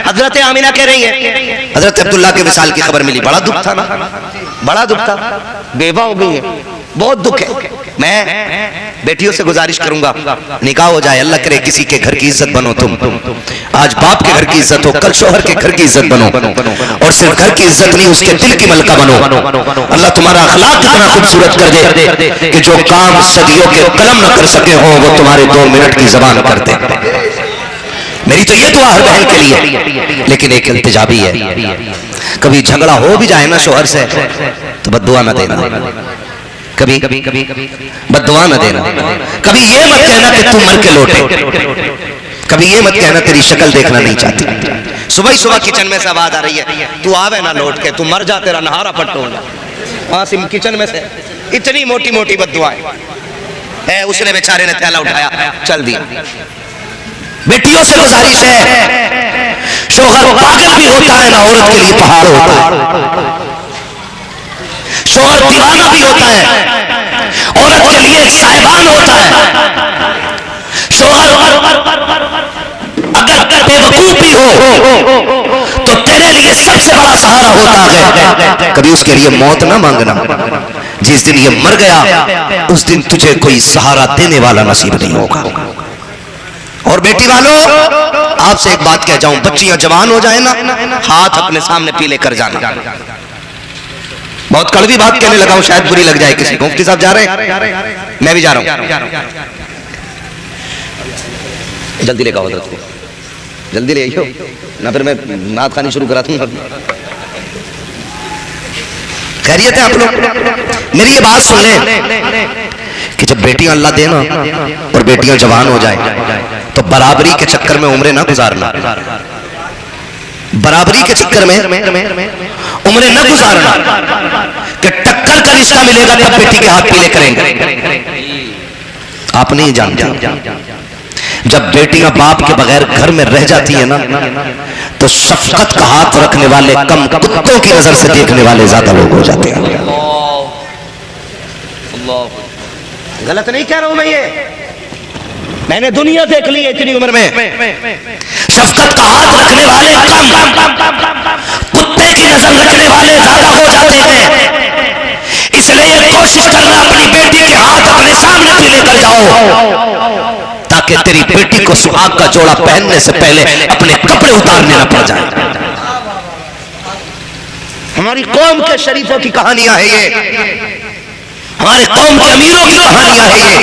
हजरत आमिना कह रही है हजरत अब्दुल्ला के विसाल की खबर मिली, बड़ा दुख था ना, बड़ा दुख था, बेवा हो गई है, बहुत दुख है। मैं बेटियों से गुजारिश करूंगा निकाह हो जाए, अल्लाह करे किसी के घर की इज्जत बनो तुम। आज बाप के घर की इज्जत हो, कल शोहर के घर की इज्जत बनो, और सिर्फ घर की इज्जत नहीं उसके दिल की मलका बनो। अल्लाह तुम्हारा अखलाक इतना खूबसूरत कर दे कि जो काम सदियों के कलम न कर सके हो वो तुम्हारे 2 मिनट की जबान कर दे। मेरी तो ये दुआ हर बहन के लिए, लेकिन एक इल्तिजा भी है, कभी झगड़ा हो भी जाए ना शोहर से तो बद्दुआ न देना, कभी बद्दुआ न देना, कभी ये मत कहना कि तू मर के लौटे, कभी ये मत कहना तेरी शक्ल देखना नहीं चाहती। सुबह ही सुबह किचन में से आवाज आ रही है तू आवे ना लौट के, तू मर जा, तेरा नहारा पट्टो हो जा, वहां से किचन में से इतनी मोटी मोटी बद्दुआएं है। उसने बेचारे ने थैला उठाया चल दिया। बेटियों से गुजारिश है, शोहर पागल भी होता है ना औरत के लिए पहाड़ होता है, शोहर दीवाना भी होता है औरत के लिए साहिबान होता है, शोहर अगर बेवकूफ भी हो तो तेरे लिए सबसे बड़ा सहारा होता है। कभी उसके लिए मौत ना मांगना, जिस दिन ये मर गया उस दिन तुझे कोई सहारा देने वाला नसीब नहीं होगा। और बेटी वालों आपसे एक बात कह जाऊं, बच्चियां जवान हो जाए ना हाथ अपने सामने पीले कर जाना। बहुत कड़वी बात कहने लगा हूं, शायद बुरी लग जाए किसी को। मुफ्ती साहब जा रहे हैं, मैं भी जा रहा हूं, जल्दी लेकर आओ, जल्दी ले आइयो ना, फिर मैं नात खानी शुरू करा दूंगा। खैरियत है आप लोग? मेरी ये बात सुन लें कि जब बेटियां अल्लाह देना और बेटियां जवान हो जाए तो बराबरी के चक्कर में उम्रें ना गुजारना, बराबरी के चक्कर में उम्रें न गुजारना कि टक्कर का रिश्ता मिलेगा तब बेटी के हाथ पीले करेंगे। आप नहीं जानते, जब बेटियां बाप के बगैर घर में रह जाती है ना तो शफकत का हाथ रखने वाले कम, कुत्तों की नजर से देखने वाले ज्यादा लोग हो जाते हैं। गलत नहीं कह रहा हूं मैं, ये मैंने दुनिया देख ली है इतनी उम्र में। शफकत का हाथ रखने वाले कम, कुत्ते की नजर रखने वाले ज्यादा हो जाते हैं। इसलिए कोशिश करना अपनी बेटी के हाथ अपने सामने पीले कर जाओ ताकि तेरी बेटी को सुहाग का जोड़ा पहनने से पहले अपने कपड़े उतारने न पड़ जाए। हमारी कौम के शरीफों की कहानियां है ये, हमारे कौम के अमीरों की कहानियां है ये।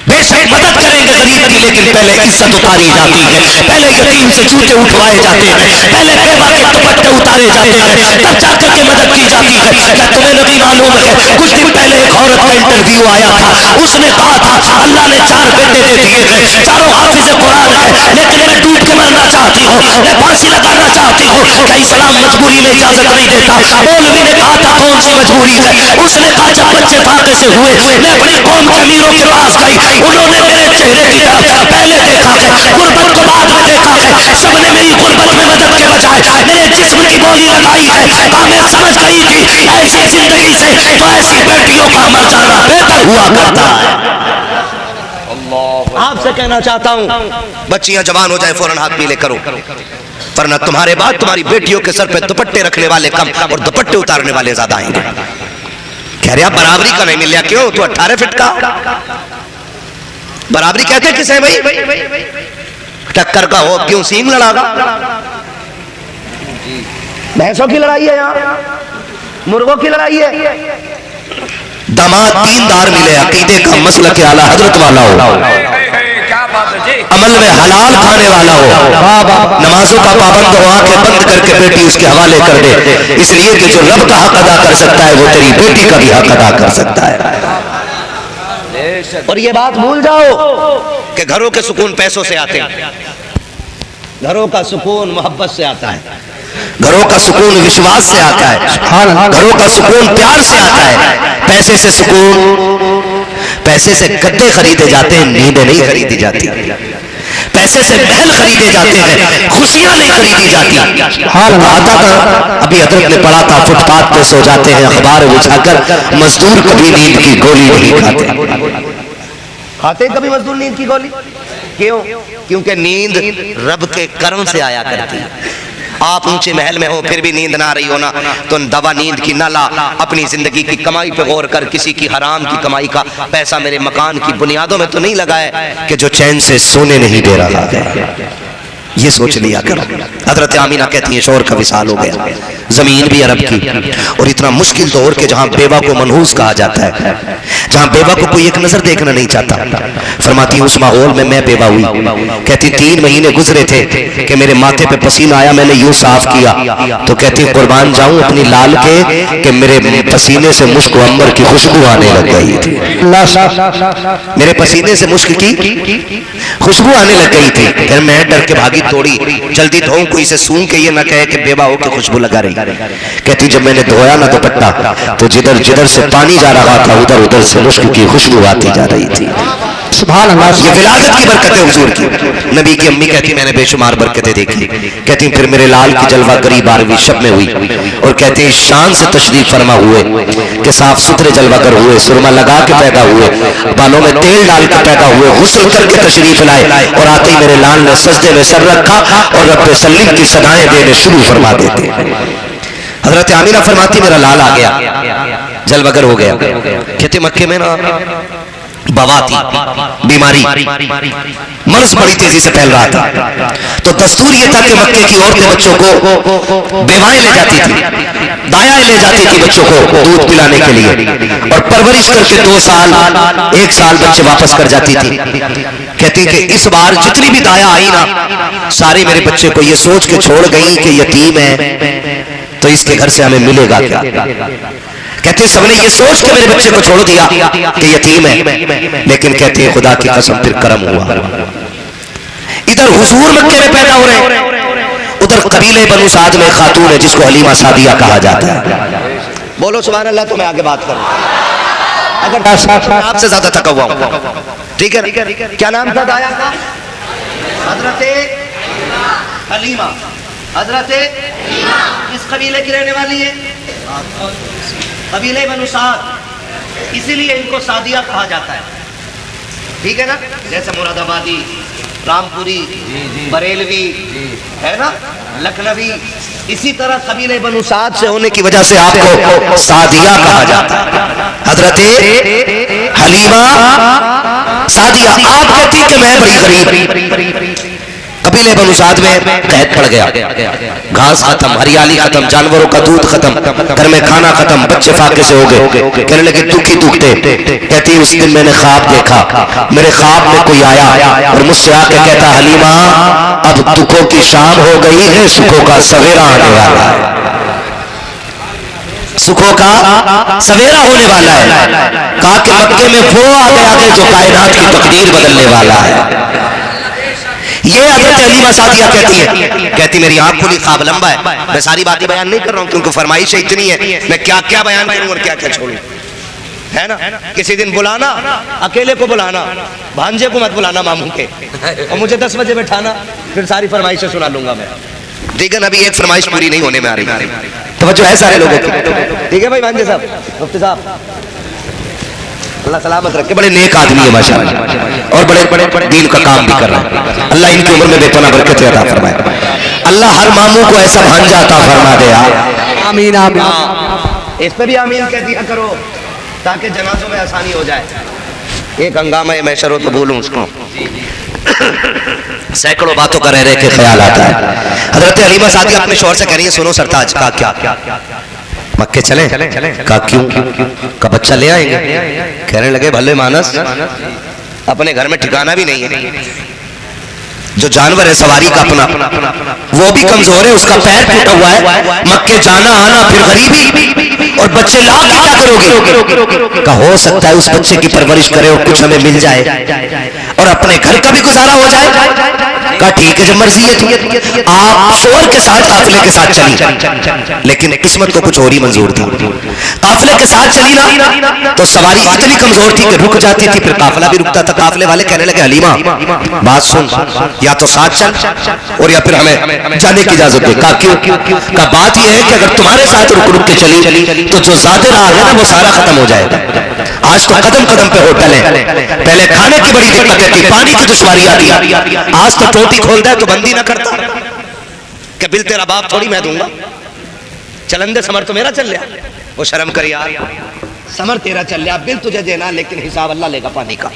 बेशक मदद करेंगे गरीब की, लेकिन पहले इज्जत उतारी जाती है, पहले यतीम से जूते उठवाए जाते हैं, पहले बेवा के दुपट्टे उतारे जाते हैं, तब जाकर के मदद की जाती है। क्या तुम्हें नहीं मालूम है कुछ दिन पहले एक औरत का इंटरव्यू आया था, उसने कहा था अल्लाह ने 4 बेटे दे दिए हैं, चारों हाफिज़ कुरान है, लेकिन मैं डूब के मरना चाहती हूँ, मैं फांसी लगाना चाहती हूँ। क्या इस्लाम मजबूरी में इजाजत नहीं देता? मौलवी ने कहा था कौन सी मजबूरी है? उसने कहा जब बच्चे फाके से हुए मैं अपनी कौम के अमीरों के पास गई, उन्होंने मेरे चेहरे की तरफ पहले देखा है, गुर्बत को बाद में देखा है, सबने मेरी गुर्बत में मदद के बजाय मेरे जिस्म की बोली लगाई है। मैं समझ गई थी ऐसी जिंदगी से तो ऐसी बेटियों का मर जाना बेहतर हुआ करता है। आपसे कहना चाहता हूं बच्चियां जवान हो जाए फौरन हाथ पीले करो, वरना तुम्हारे बाद तुम्हारी बेटियों के सर पे दुपट्टे रखने वाले कम और दुपट्टे उतारने वाले ज्यादा आएंगे। कह रहे बराबरी का नहीं मिल रहा, क्यों? तो 18 फीट का बराबरी कहते किसे है भाई? टक्कर का हो, क्यों सींग लड़ागा? भैंसों की लड़ाई है, यहाँ मुर्गों की लड़ाई है। दामाद दीनदार मिले, अकीदे का मसला के आला हजरत वाला हो, अमल में हलाल खाने वाला हो, नमाजों का पाबंद हो, आंखें बंद करके बेटी उसके हवाले कर दे, इसलिए कि जो रब का हक अदा कर सकता है वो तेरी बेटी का भी हक अदा कर सकता है। और ये बात भूल जाओ कि घरों के सुकून पैसों से आते हैं, घरों का सुकून मोहब्बत से आता है, घरों का सुकून विश्वास से आता है, घरों का सुकून प्यार से आता है। पैसे से सुकून, पैसे से गद्दे खरीदे जाते हैं, नींदें नहीं खरीदी जाती। पैसे से महल खरीदे जाते हैं, खुशियां नहीं खरीदी जाती। आता था अभी हजरत ने पढ़ा था, फुटपाथ पे सो जाते हैं अखबार बिछाकर, मजदूर कभी नींद की गोली नहीं खाते। खाते कभी मजदूर नींद की गोली? क्यों? क्योंकि नींद रब के कर्म से आया करती है। आप ऊंचे महल में हो फिर भी नींद ना आ रही हो ना, तो दवा नींद की ना ला, अपनी जिंदगी की कमाई पे गौर कर। किसी की हराम की कमाई का पैसा मेरे मकान की बुनियादों में तो नहीं लगा है कि जो चैन से सोने नहीं दे रहा है। ये सोच लिया करो। हजरत आमीना कहती है शौहर का विसाल हो गया, जमीन भी अरब की, और इतना मुश्किल दौर के जहां बेवा को मनहूस कहा जाता है, जहां बेवा को कोई एक नजर देखना नहीं चाहता। फरमाती उस माहौल में मैं बेवा हुई। कहती 3 महीने गुजरे थे कि मेरे माथे पे पसीना आया, मैंने यूं साफ किया तो कहती कुर्बान जाऊं अपनी लाल के कि मेरे पसीने से मुश्क अंबर की खुशबू आने लग गई थी। मेरे पसीने से मुश्क की खुशबू आने लग गई थी। फिर मैं डर के भागी, थोड़ी जल्दी धोऊं कोई से सूंघ के ये ना कहे कि बेवा हो के खुशबू लगा रही। कहती जब मैंने धोया ना दुपट्टा तो जिधर जिधर से पानी जा रहा था उधर उधर से मुश्क की खुशबू आती जा रही थी। सुभान अल्लाह। ये विलादत की बरकतें हुजूर की। नबी की अम्मी कहती मैंने बेशुमार बरकतें देखी। कहती फिर मेरे लाल की जलवा करी 12वीं शब में हुई, और कहते शान से तशरीफ फरमा हुए कि साफ सुथरे जलवागर हुए, सुरमा लगा के पैदा हुए, बालों में तेल डाल के पैदा हुए, गुस्ल करके तशरीफ लाए, और आते ही मेरे लाल ने सजदे में सर रखा और रब्बे सलीम की सदाएं देने शुरू फरमा देते। हजरत आमीना फरमाती मेरा लाल आ गया, जलवागर हो गया। कहते मक्के में ना बवा थी, बीमारी, मर्ज बड़ी तेजी से फैल रहा था। तो दस्तूर ये था कि मक्के की औरतें बच्चों को बेवाएं ले जाती थी, दायाएं ले जाती थी बच्चों को दूध पिलाने के लिए, और परवरिश करके 2 साल 1 साल बच्चे वापस कर जाती थी। कहती कि इस बार जितनी भी दाया आई ना, सारे मेरे बच्चे को ये सोच के छोड़ गई कि यतीम है तो इसके घर से हमें मिलेगा क्या। कहते सबने ये सोच के मेरे बच्चे को छोड़ दिया कि यतीम है, लेकिन कहते हैं खुदा की कसम फिर करम हुआ। इधर हुजूर मक्के में पैदा हो रहे, उधर कबीले बनु साद में खातून है जिसको हलीमा सादिया कहा जाता है। बोलो सुभान अल्लाह। तो मैं आगे बात करूं, अगर आपसे ज्यादा थका हुआ हूं, ठीक है। क्या नाम था दाया का? हजरत हलीमा। हजरत किस कबीले की रहने वाली है? कबीले बनु साद, इसीलिए इनको सादिया कहा जाता है, ठीक है ना। जैसे मुरादाबादी, रामपुरी, बरेलवी है ना, लखनवी, इसी तरह कबीले बनु साद से होने की वजह से आपको सादिया कहा जाता है। हजरत हलीमा सादिया। आप कहती कि मैं बड़ी गरीब, कबीले बनु साद में कैद पड़ गया, घास खत्म, हरियाली खत्म, जानवरों का दूध खत्म, घर में खाना खत्म, बच्चे फाके से हो गए। कहने लगे दुखी दुखते। कहती उस दिन मैंने ख्वाब देखा, मेरे ख्वाब में कोई आया और मुझसे आके कहता हलीमा अब दुखों की शाम हो गई है, सुखों का सवेरा आने वाला है, सुखों का सवेरा होने वाला है। कहा कि मक्के में वो आ गया जो कायनात की तकदीर बदलने वाला है। ये हजरत हलीमा सादिया कहती है, कहती मेरी आंख खुली, ख्वाब लंबा है। मैं सारी बातें बयान नहीं कर रहा हूं क्योंकि फरमाइश इतनी है, मैं क्या क्या बयान करूं और क्या क्या छोड़ूं, है ना। किसी दिन बुलाना, अकेले को बुलाना, भांजे को मत बुलाना मामू के, और मुझे 10 बजे बैठाना, फिर सारी फरमाइशें सुना लूंगा मैं। ठीक है ना। अभी एक फरमाइश पूरी नहीं होने में आ रही, तो जो है सारे लोगों की, ठीक है भाई भांजे साहब, मुफ्ती साहब, अल्लाह सलामत रखे। बड़े नेक आदमी है माशाअल्लाह, और बड़े बड़े दीन का काम भी कर रहे हैं। अल्लाह इनकी उम्र में बेपनाह बरकत अता फरमाए। अल्लाह हर मामू को ऐसा भांजा अता फरमा दे। आमीन आमीन। इस पे भी आमीन कह दिया करो ताकि जनाजों में आसानी हो जाए। एक हंगामा है, मैं शरो तो बोलूं उसको, सैकड़ों बातों का रह रहे के ख्याल आता है। हजरत हलीमा सादिया अपने शौहर से कह रही है सुनो सरताज का क्या मक्के चले? का क्यों? का बच्चा ले आएंगे? कहने लगे भले मानस, अपने घर में ठिकाना भी नहीं है, जो जानवर है सवारी का अपना वो भी कमजोर है, उसका पैर टूटा हुआ है, मक्के जाना आना, फिर गरीबी, और बच्चे ला के क्या करोगे? का हो सकता है उस बच्चे की परवरिश करे और कुछ हमें मिल जाए और अपने घर का भी गुजारा हो जाए। का ठीक है जब मर्जी है। आप शोर के साथ काफिले के साथ चली, लेकिन किस्मत को कुछ और ही मंजूर था। काफिले के साथ चली ना तो सवारी इतनी कमजोर थी कि रुक जाती थी, फिर काफिला भी रुकता था। काफिले वाले कहने लगे हलीमा बात सुन, या तो साथ चल और या फिर हमें जाने की इजाजत दे। का क्यों? का बात यह है कि अगर तुम्हारे साथ रुक रुक के चली तो जो ज्यादा राह है ना वो सारा खत्म हो जाएगा। आज तो कदम कदम पे होटल है। पहले खाने की बड़ी दिक्कतें थी, पानी की दुश्वारी आती, आज तो टोपी खोल दे तो बंदी ना करता कि बिल तेरा बाप थोड़ी मैं दूंगा, चलंदे समर तो मेरा चल लिया। वो शर्म कर यार, समर तेरा चल लिया, बिल तुझे देना, लेकिन हिसाब अल्लाह लेगा पानी का।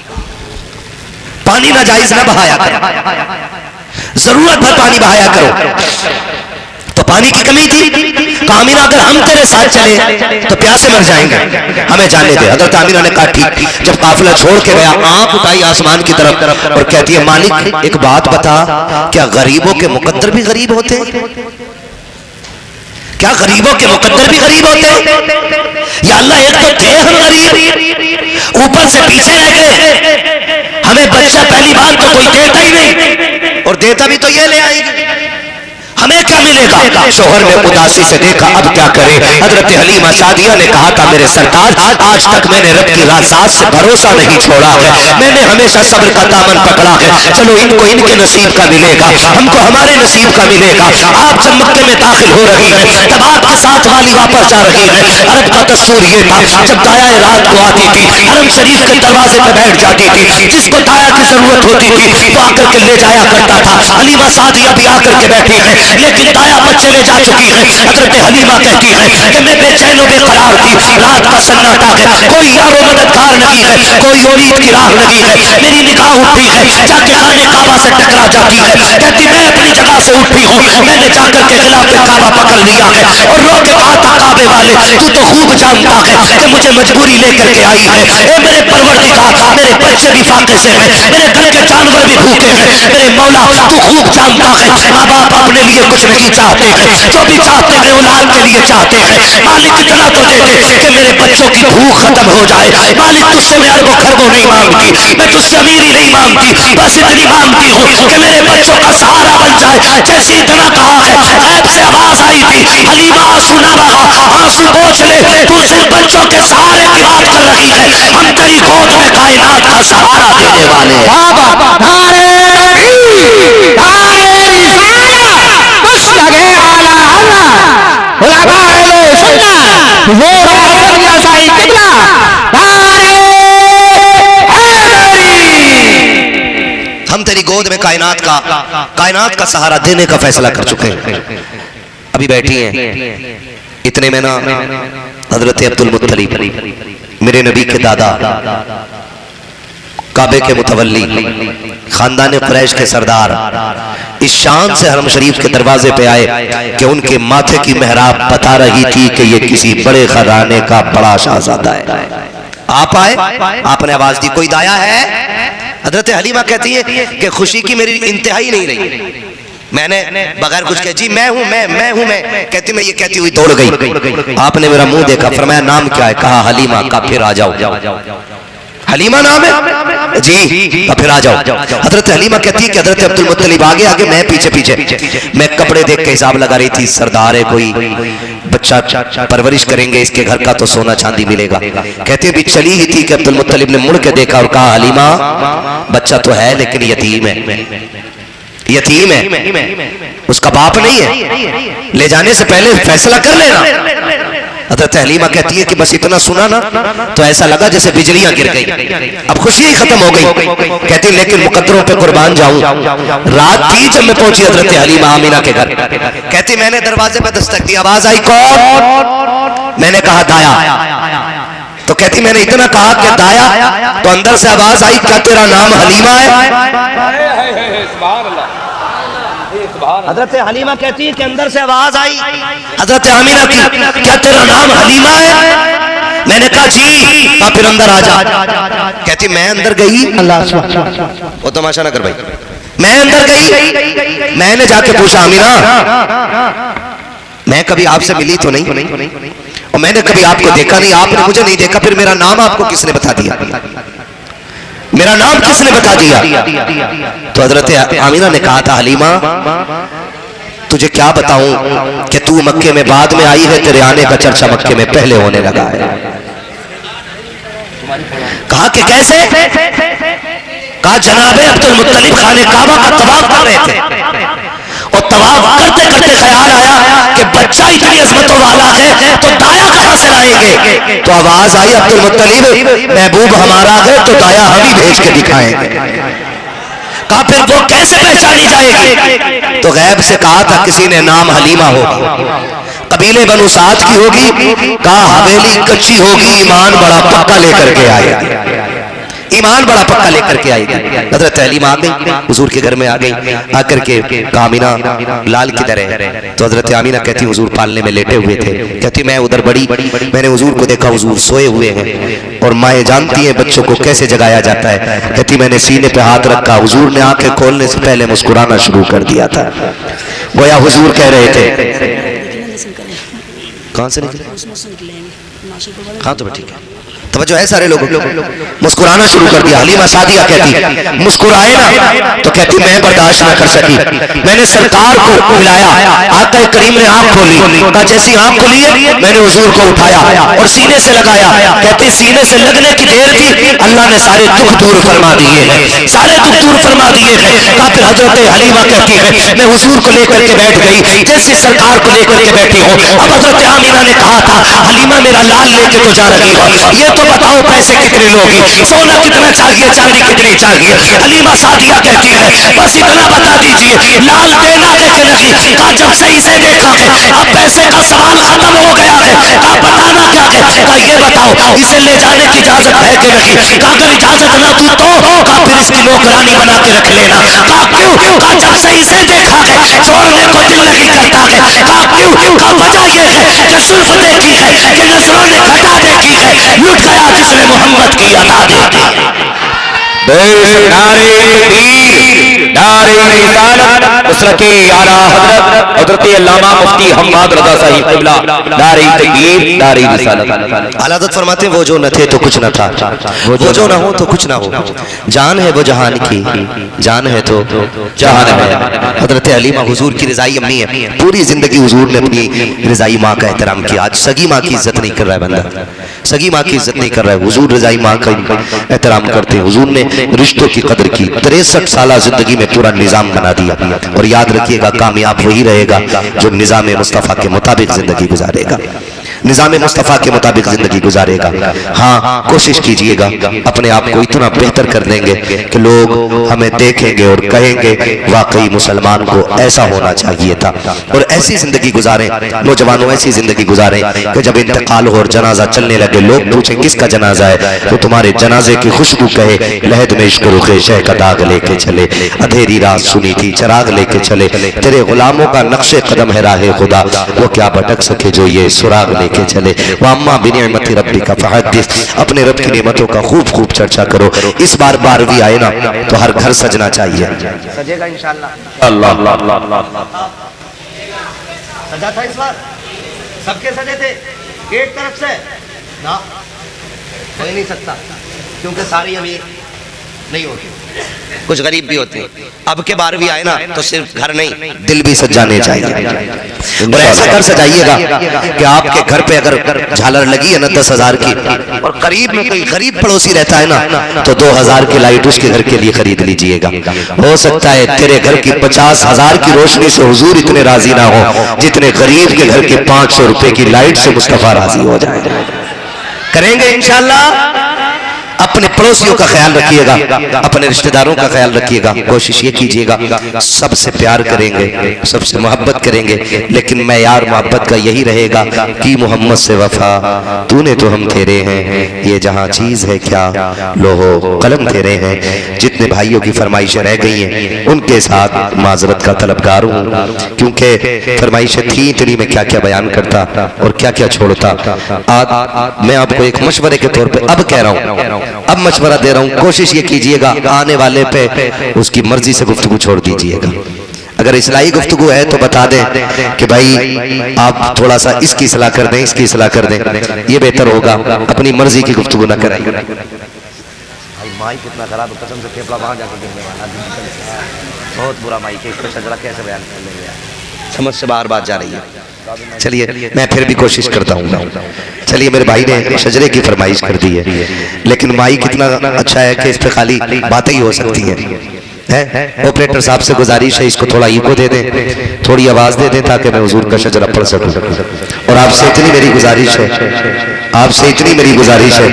पानी ना जायज ना बहाया करो, जरूरत भर पानी बहाया करो। तो पानी की कमी थी, तो आमीना अगर हम तेरे साथ चले तो प्यासे मर जाएंगे, हमें जाने दे। हज़रत आमीना ने कहा ठीक। जब काफिला छोड़ के गया, आंख उठाई आसमान की तरफ और कहती है मालिक एक बात बता, क्या गरीबों के मुकद्दर भी गरीब होते हैं? क्या गरीबों के मुकद्दर भी गरीब होते हैं? या अल्लाह एक तो थे हम गरीब, ऊपर से पीछे रह गए, हमें बच्चा पहली बार तो कोई देता ही नहीं, और देता भी तो ये ले आएगी, हमें क्या मिलेगा? शोहर ने उदासी से देखा, अब क्या करे। हजरत हलीमा सादिया ने कहा था मेरे सरताज, आज तक मैंने रब की राज़ात से भरोसा नहीं छोड़ा है, मैंने हमेशा सब्र का दामन पकड़ा है। चलो इनको इनके नसीब का मिलेगा, हमको हमारे नसीब का मिलेगा। आप जब मक्के में दाखिल हो रही है, तब आपके साथ वाली वापस जा रही है। अरब का दस्तूर ये था, जब दाया रात को आती थी, हरम शरीफ के दरवाजे पर बैठ जाती थी, जिसको दाया की जरूरत होती थी वो आकर के ले जाया करता था। हलीमा सादिया भी आकर के बैठी है, लेकिन दाया बच्चे ले जा चुकी है। हजरत हलीमा कहती है कि मैं बेचैन बेकरार थी, रात का सन्नाटा है, कोई यारो मददगार नहीं है, कोई उम्मीद की राह नहीं है। मेरी निगाह उठती है, जाके खाने काबा से टकरा जाती है। कहती मैं अपनी जगह से उठी हूँ, मैंने जाकर के खिलाफ काबा पकड़ लिया है और रो के कहा था काबे वाले तू तो खूब जानता है कि मुझे मजबूरी लेकर के आई है। ए मेरे परवरदिगार, मेरे बच्चे भी फाके से हैं, मेरे घर के जानवर भी भूखे हैं, मेरे मौला तू खूब जानता है माँ बाप अपने लिए कुछ नहीं चाहते हैं, जो भी चाहते हैं औलाद के लिए चाहते हैं। मालिक इतना तो दे दे कि मेरे बच्चों की भूख खत्म हो जाए। मालिक तुझसे मैं अरबों खरबों नहीं मांगती, मैं तुझसे अमीरी नहीं मांगती, बस इतनी मांगती हूँ कि मेरे बच्चों का सहारा बन जाए। जैसे इतना कहा है, ऐप से आवाज आई थी, हलीमा आंसू ना बहा, आंसू पोंछ ले, तू सिर्फ बच्चों के सहारे की बात कर रही है, हम तेरी गोद में कायनात का सहारा देने वाले हैं। हम तेरी गोद में कायनात का सहारा देने का फैसला कर चुके हैं। अभी बैठी हैं, इतने में ना हजरत अब्दुल मुत्तलिब मेरे नबी के दादा, काबे के मुतवल्ली, खानदान कुरैश के सरदार, इस शान से हरम शरीफ के दरवाजे पे आए कि उनके माथे की मेहराब बता रही थी कि ये किसी बड़े घराने का बड़ा शहजादा है। आप आए, आपने आवाज दी कोई दाया है? हजरत हलीमा कहती है कि खुशी की मेरी इंतहाई नहीं रही, मैंने बगैर कुछ कहे जी मैं हूं, मैं हूं, मैं कहती, मैं ये कहती हुई दौड़ गई। आपने मेरा मुंह देखा, फरमाया नाम क्या है? कहा हलीमा। का फिर आ जाओ। हलीमा नाम है जी, तो फिर आ जाओ। हजरत हलीमा कहती है कि हजरत अब्दुल मुत्तलिब आगे आगे, मैं पीछे पीछे। मैं कपड़े देख के हिसाब लगा रही थी, सरदार है, कोई बच्चा परवरिश करेंगे, इसके घर का तो सोना चांदी मिलेगा। कहते भी चली ही थी कि अब्दुल मुत्तलिब ने मुड़ के देखा और कहा हलीमा बच्चा तो है लेकिन यतीम है, यतीम है, उसका बाप नहीं है, ले जाने से पहले फैसला कर लेना। हज़रत हलीमा कहती है कि बस इतना सुना ना तो ऐसा लगा जैसे बिजलियां गिर गई, अब खुशी ही खत्म हो गई। कहती लेकिन मुकद्दरों पे कुर्बान जाऊं, रात थी जब मैं पहुंची हज़रत हलीमा आमीना के घर। कहती मैंने दरवाजे पे दस्तक दी, आवाज आई कौन? मैंने कहा दाया। तो कहती मैंने इतना कहा कि दाया, तो अंदर से आवाज आई क्या तेरा नाम हलीमा है? हजरत हलीमा कहती है कि अंदर से आवाज आई हजरत आमीना की, क्या तेरा नाम हलीमा है? मैंने कहा जी। फिर अंदर आ जा। कहती मैं अंदर गई, अल्लाह वो तमाशा ना कर भाई, मैं अंदर गई, मैंने जाके पूछा आमीना मैं कभी आपसे मिली तो नहीं और मैंने कभी आपको देखा नहीं, आपने मुझे नहीं देखा, फिर मेरा नाम आपको किसने बता दिया? मेरा नाम किसने बता दिया? तो हजरत आमीना ने कहा था हलीमा तुझे क्या बताऊं कि तू मक्के में बाद में आई है, तेरे आने का चर्चा मक्के में पहले होने लगा है। कहा कि कैसे? कहा जनाबे अब्दुल मुत्तलिब खाने काबा का तवाफ कर रहे थे और तवाफ करते करते ख्याल आया कि बच्चा इतनी अजमतों वाला है तो दाया कहां से लाएंगे? तो आवाज आई अब्दुल मुत्तलिब महबूब हमारा है तो दाया हम ही भेज के दिखाएंगे। कहा फिर वो कैसे पहचानी जाएगी? तो गैब से कहा था किसी ने नाम हलीमा होगा, कबीले बनु साद की होगी। कहा हवेली कच्ची होगी, ईमान बड़ा पक्का लेकर के आएगी, ईमान बड़ा पक्का लेकर के आएगी। हजरत हलीमा आ गई, हुजूर के घर में आ गई, आकर के कामिना लाल किधर है? तो हजरत आमीना कहती हुजूर पालने में लेटे हुए थे। कहती मैं उधर बड़ी, मैंने हुजूर को देखा हुजूर सोए हुए हैं और माएँ जानती हैं बच्चों को कैसे जगाया जाता है। कहती मैंने सीने पे हाथ रखा, हुजूर ने आंखें खोलने से पहले मुस्कुराना शुरू कर दिया था। गोया हुजूर कह रहे थे कहां से निकले? हाँ तो ठीक है, तवज्जो है सारे लोगों, मुस्कुराना शुरू कर दिया। हलीमा सादिया कहती मुस्कुराए ना तो कहती मैं बर्दाश्त ना कर सकी, मैंने सरकार को मिलाया, आका करीम ने आंख खोली, कहा जैसी आंख खोली है मैंने हुजूर को उठाया और सीने से लगाया। कहते सीने से लगने की देर थी, अल्लाह ने सारे दुख दूर फरमा दिए हैं, सारे दुख दूर फरमा दिए हैं। कहा फिर हजरत हलीमा कहती है मैं हुजूर को लेकर के बैठ गई जैसे सरकार को लेकर के बैठी हूँ। अब हजरत आमीना ने कहा था हलीमा मेरा लाल लेके तो जा रही हो, ये तो बताओ पैसे कितने लोगी, सोना कितना चाहिए, चांदी कितनी चाहिए? हलीमा सादिया कहती है बस इतना बता दीजिए, लाल देना है कि नहीं? कहा जब सही से देखा है अब पैसे का सवाल खत्म हो गया है। कहा बताना क्या है? कहा ये बताओ इसे ले जाने की इजाजत है कि नहीं? कहा अगर इजाजत ना दी तो कहा फिर इसकी नौकरानी बना के रख लेना। कहा क्यों? कहा जब सही से देखा है छोड़ने को दिल नहीं करता है। कहा क्यों? कहा वजह ये है कि जुल्फ देखी है कि नजरों ने घटा देखी है, लुट गया जिसने मोहम्मद की अदा देखी। आलादत फरमाते वो जो न थे तो कुछ न था, वो जो न हो तो कुछ न हो, जान है वो जहान की, जान है तो जहान है। हजरत हलीमा हुजूर की रिजाई अम्मी है, पूरी जिंदगी हुजूर ने अपनी रिजाई माँ का एहतराम किया। आज सगी माँ की इज्जत नहीं कर रहा है बंदा, सगी माँ की इज्जत नहीं कर रहा है, हुजूर रिजाई माँ का एहतराम करते हैं। हुजूर ने रिश्तों की कदर की, 63 साल जिंदगी में पूरा निजाम बना दिया। और याद रखिएगा कामयाब वही रहेगा जो निजाम मुस्तफ़ा के मुताबिक जिंदगी गुजारेगा, निजाम मुस्तफ़ा के मुताबिक जिंदगी गुजारेगा। हाँ कोशिश कीजिएगा अपने आप को इतना बेहतर कर देंगे कि लोग हमें देखेंगे और कहेंगे वाकई मुसलमान को ऐसा होना चाहिए था। और ऐसी जिंदगी गुजारें नौजवानों, ऐसी जिंदगी गुजारें कि जब इंतकाल हो और जनाजा चलने लगे लोग पूछें किसका जनाजा है, तो तुम्हारे जनाजे की खुशबू कहे लहद में इश्क रुखे शह का दाग लेके चले, अधेरी रात सुनी थी चराग लेके चले, तेरे गुलामों का नक्शे कदम है राहे खुदा, वो क्या भटक सके जो ये सुराग लेके चले। वअम्मा बिनिअमति रब्बिका फहद्दिस, अपने रब की नेमतों का खूब खूब चर्चा करो। इस बार 12वीं आए ना तो हर घर सजना चाहिए, सजेगा इंशाअल्लाह। अल्लाह सजा था इस बार, सबके सजे थे एक तरफ से ना, हो ही नहीं सकता क्योंकि सारी अमीर नहीं होती, कुछ गरीब भी होते हैं। अब के 12वीं आए ना तो सिर्फ घर नहीं दिल भी सजाने चाहिए। और ऐसा घर सजाइएगा कि आपके घर पे अगर झालर लगी है ना 10,000 की और करीब में कोई गरीब पड़ोसी रहता है ना तो 2,000 की लाइट उसके घर के लिए खरीद लीजिएगा। हो सकता है तेरे घर की 50,000 की रोशनी से हुजूर इतने राजी ना हो जितने गरीब के घर के 500 रुपए की लाइट से मुस्तफा राजी हो जाए। करेंगे इंशाअल्लाह। अपने पड़ोसियों का ख्याल रखिएगा, अपने रिश्तेदारों का ख्याल रखिएगा, कोशिश ये कीजिएगा सबसे प्यार करेंगे, सबसे मोहब्बत करेंगे, लेकिन मैं यार मोहब्बत का यही रहेगा कि मोहम्मद से वफा तूने तो हम तेरे हैं, ये जहां चीज है क्या लोहो कलम तेरे हैं। जितने भाइयों की फरमाइशें रह गई हैं उनके साथ माजरत का तलबगार हूँ, क्योंकि फरमाइशें थी इतनी मैं क्या क्या बयान करता और क्या क्या छोड़ता। आज मैं आपको एक मशवरे के तौर पर अब कह रहा हूँ, अब मशवरा दे रहा हूं, कोशिश ये कीजिएगा आने वाले पे उसकी मर्जी से गुफ्तगू छोड़ दीजिएगा। अगर इस्लाही गुफ्तगू है तो बता दें कि भाई आप थोड़ा सा इसकी सलाह कर दें, इसकी सलाह कर दें, ये बेहतर होगा। अपनी मर्जी की गुफ्तगू ना करें। माइक कितना खराब, कसम से फेफड़ा वहां जाकर गिरने वाला, बहुत बुरा माइक है, इसको सजरा कैसे बयान कर लेंगे, समझ से बार बात जा रही है। चलिए मैं फिर भी कोशिश करता हूँ। चलिए मेरे भाई ने शजरे की फरमाइश कर दी है, लेकिन माइक कितना अच्छा है कि इस पे खाली बातें ही हो सकती हैं। ऑपरेटर साहब से गुजारिश है इसको थोड़ा इको दे दें, थोड़ी आवाज दे दें ताकि मैं हुजूर का शजरा पढ़ सकूं। और आपसे इतनी मेरी गुजारिश है, आपसे इतनी मेरी गुजारिश है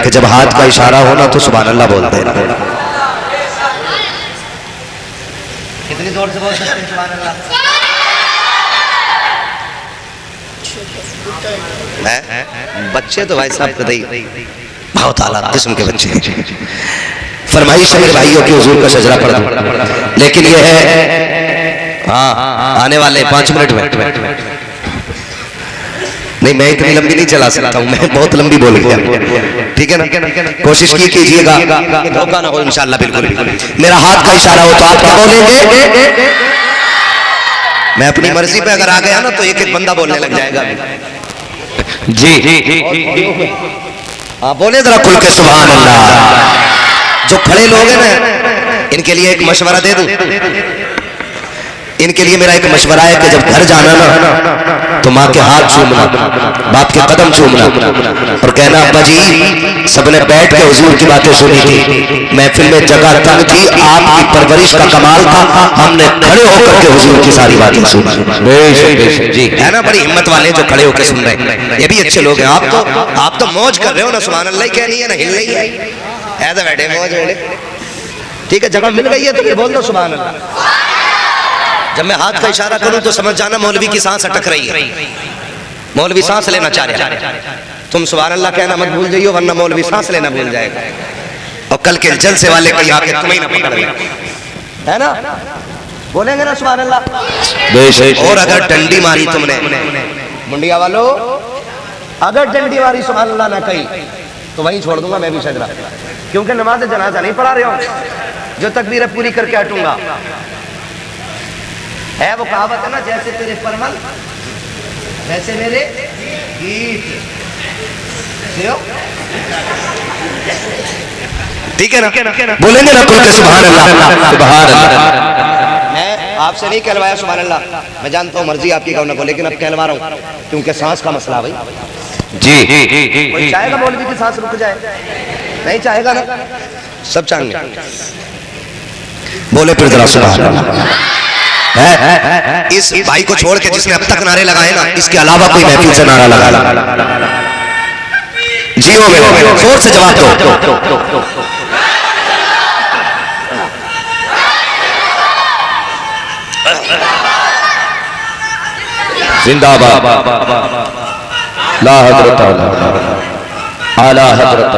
कि जब हाथ का इशारा हो ना तो सुभान अल्लाह बोलते हैं। कितनी जोर से बोल सकते हैं सुभान अल्लाह? बच्चे तो भाई साहब कतई बहुत आला किस्म के बच्चे हैं। फरमाइश है मेरे भाइयों की हुजूर का शजरा पढ़ दूं, लेकिन ये है हाँ आने वाले 5 मिनट में नहीं, मैं इतनी लंबी नहीं चला सकता हूँ, मैं बहुत लंबी बोल गया। ठीक है ना, कोशिश कीजिएगा धोखा ना हो इंशाल्लाह। बिल्कुल मेरा हाथ का इशारा हो तो आप क्या बोलेंगे? मैं अपनी मर्जी पे अगर आ गया ना तो एक एक बंदा बोलने लग जाएगा। जी हाँ बोले जरा खुल के सुभान अल्लाह। जो खड़े लोग हैं ना इनके लिए एक मशवरा दे दूं। इनके लिए मेरा एक मशवरा है कि जब घर जाना ना तो माँ के हाथ चूमना, बाप के कदम चूमना और कहना अब्बा जी सबने बैठ के हुजूर की बातें सुनी थी, महफिल में जगह तंग थी, आपकी परवरिश का कमाल था, हमने खड़े होकर के हुजूर की सारी बातें सुनी। जी है ना, बड़ी हिम्मत वाले जो खड़े होकर सुन रहे हैं, ये भी अच्छे लोग हैं। आप तो मौज कर रहे हो ना, सुभान अल्लाह कहनी है ना, हिल रही है ऐसा बैठे मौज बैठे। ठीक है, जगह मिल गई है तो ये बोल दो सुभान अल्लाह। जब मैं हाथ का इशारा करूं तो समझ जाना मौलवी की सांस अटक रही है, मौलवी सांस लेना चाह रहा है। तुम सुभान अल्लाह कहना मत भूल जाइयो वरना मौलवी सांस लेना भूल जाएगा और कल के जलसे वाले कहीं आके तुम्हें ना पकड़ ले, है ना? बोलेंगे ना सुभान अल्लाह? और अगर डंडी मारी तुमने मुंडिया वालों, अगर डंडी मारी सुभान अल्लाह ना कही तो वहीं छोड़ दूंगा मैं भी शजरा, क्योंकि नमाज जनाजा नहीं पढ़ा रहे हो, जो तकबीरें पूरी करके हटूंगा। है वो कहावत है ना, जैसे तेरे परमल वैसे मेरे गीत। ठीक है ना, बोलेंगे ना खुल के सुभान अल्लाह? सुभान अल्लाह। मैं आपसे नहीं कहलवाया सुभान अल्लाह, मैं जानता हूँ मर्जी आपकी कहना को, लेकिन अब कहलवा रहा हूँ क्योंकि सांस का मसला भाई। जी कोई चाहेगा मौलवी की सांस रुक जाए? नहीं चाहेगा ना, सब चाहेंगे। बोले फिर जरा सुभान अल्लाह। इस भाई को छोड़ के जिसने अब तक नारे लगाए ना, इसके अलावा कोई महफिल से नारा लगा जी हो गए, जोर से जवाब दो। जिंदाबाद ला हजरत आला हजरत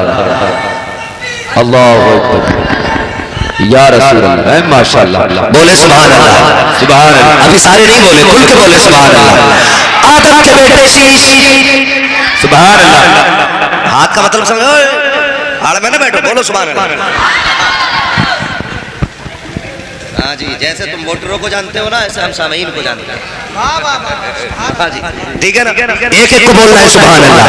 अल्लाहु अकबर या रसूल अल्लाह, माशाअल्लाह। बोले सुभान अल्लाह, सुभान अल्लाह। अभी सारे नहीं बोले, खुल के बोले सुभान अल्लाह। आदम के बेटे शीश, सुभान अल्लाह। हाथ का मतलब समझो, आड़ में ना बैठो, बोलो सुभान अल्लाह। हाँ जी, जैसे तुम वोटरों को जानते हो ना, ऐसे हम सामीन को जानते हैं। हाँ जी, ठीक है ना, एक एक को बोलना है सुभान अल्लाह।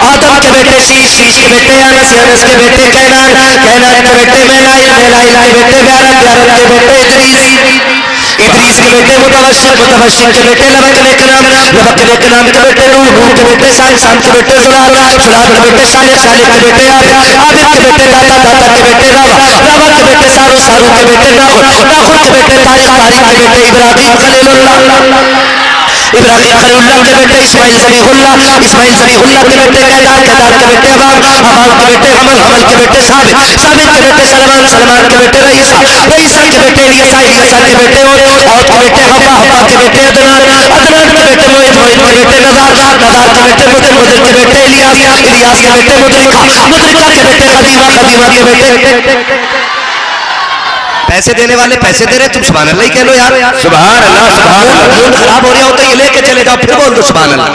आदम के बेटे शीश, शीश के बेटे अनस, अनस के बेटे कैनान, कैनान के बेटे मेलाइल, मेलाइल के बेटे ब्यारत, ब्यारत के बेटे इदरीस, इदरीस के बेटे मुतवशिक, मुतवशिक के बेटे लबक नेकनाम, लबक नेकनाम के बेटे नूह, नूह के बेटे साल, साल के बेटे जुलाब, जुलाब के बेटे सालिक, सालिक के बेटे आबिद, आबिद के बेटे दाता, दाता के बेटे रावा, रावा के बेटे सारू, सारू के बेटे नाखुर, नाखुर के बेटे तारिक, तारिक के बेटे इब्राहिम खलीलुल्लाह, इब्राहिम खलीलुल्लाह के बेटे इस्माइल ज़बीहुल्लाह, इस्माइल ज़बीहुल्लाह के बेटे कैदार, कैदार के बेटे अबाम, अबाम के बेटे हमल, हमल के बेटे साबित, साबित के बेटे सलमान, सलमान के बेटे रईसा, रईसा के बेटे इलियासा, इलियासा के बेटे औद के बेटे हब्बा, हब्बा के बेटे अदनान, अदनान के बेटे मोइद, मोइद के बेटे नज़ार, नज़ार के बेटे मुदर, मुदर के बेटे इलियास, इलियास के बेटे मुदरिका, मुदरिका के बेटे खदीमा, खदीमा के बेटे। पैसे देने वाले पैसे दे रहे, तुम सुभान अल्लाह ही कह लो यार। सुभान अल्लाह, सुभान अल्लाह। मूड खराब हो रहा हो तो ये लेके चले जाओ, फिर बोल दो सुभान अल्लाह,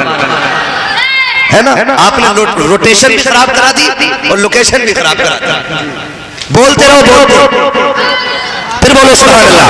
है ना? आपने रोटेशन भी खराब करा दी और लोकेशन भी खराब करा दी। बोलते रहो, बोलते फिर बोलो सुभान अल्लाह।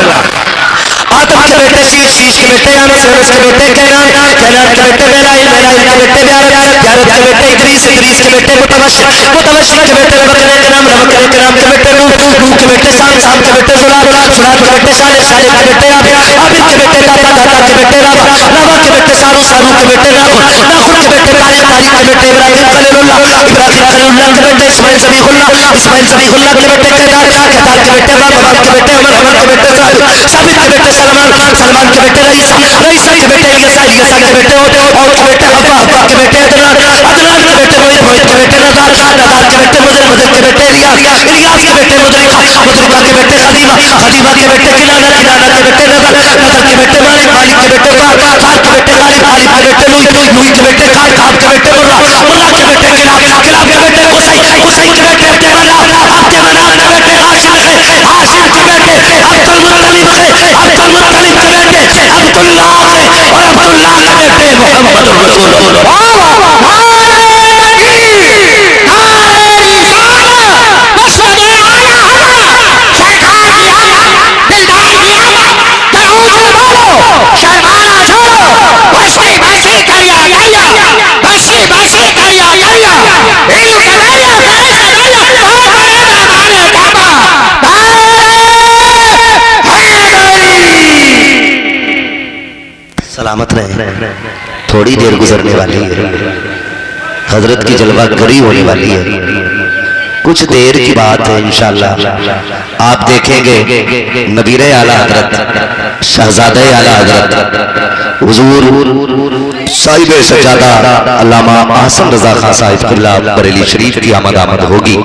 आदम के बेटे शीश, शीश के बेटे अनस, अनस के बेटे कैनान, कैनान के बेटे मेलाइल, मेलाइल के बेटे ब्यारत, ब्यारत के बेटे इदरीस, इदरीस के बेटे मुतवशिक, मुतवशिक के बेटे लबक नेकनाम, लबक नेकनाम के बेटे नूह, नूह के बेटे साल, साल के बेटे जुलाब, जुलाब के बेटे सालिक, सालिक के बेटे आबिद, आबिद के बेटे दाता, दाता के बेटे रावा, रावा के बेटे सारू, सारू के बेटे नाखुर, नाखुर के बेटे तारिक, तारिक के बेटे इब्राहिम खलीलुल्लाह, इब्राहिम खलीलुल्लाह के बेटे इस्माइल ज़बीहुल्लाह, इस्माइल ज़बीहुल्लाह के बेटे केदार, केदार के बेटे बाबा के बेटे उमर, उमर के बेटे साबित के बेटे सलमान, सलमान के बेटे रईसा, रईसा के बेटे इलियासा, इलियासा के बेटे और के बेटे हब्बा, हब्बा के बेटे अदनान, अदनान के बेटे मोहित, मोहित के बेटे नदार, नदार के बेटे मुदर, मुदर के बेटे इलियास, इलियास के बेटे मुदरिका, मुदरिका के बेटे खदीमा, खदीमा के बेटे किनाना, किनाना के बेटे नदर, नदर के बेटे मालिक, मालिक के बेटे फार, फार के बेटे गालिब, गालिब के बेटे लुई, लुई के बेटे खाब, खाब के बेटे मुर्रा, मुर्रा के बेटे किलाब, किलाब के बेटे कुसै, कुसै के बेटे अब्दुमनाफ, अब्दुमनाफ के बेटे हाशिम है, हाशिम के बेटे अब्दुल मुत्तलिब है, अब्दुल मुत्तलिब के बेटे अब्दुल्लाह है और अब्दुल्लाह के बेटे मुहम्मद रसूलुल्लाह। सलामत रहे, थोड़ी देर गुजरने वाली है, हजरत की जलवा गरी होने वाली है, कुछ देर की बात है इंशाअल्लाह। आप देखेंगे नबीरे आला हजरत, शहजादे आला हजरत हुजूर साहिब सज्जादा अल्लामा अहसन रजा खान साहिब किल्ला बरेली शरीफ की आमद आमद होगी।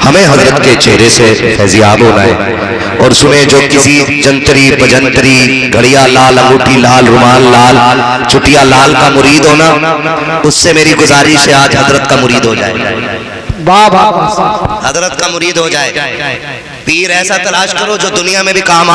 हमें हजरत के चेहरे से फैजियाब होना है और सुने जो किसी जंतरी पजंतरी घड़िया लाल अंगूठी लाल रुमाल लाल चुटिया लाल का मुरीद होना, उससे मेरी गुजारिश है आज हजरत का मुरीद हो जाए, हजरत का मुरीद हो जाए। पीर ऐसा तलाश करो जो दुनिया में भी काम आ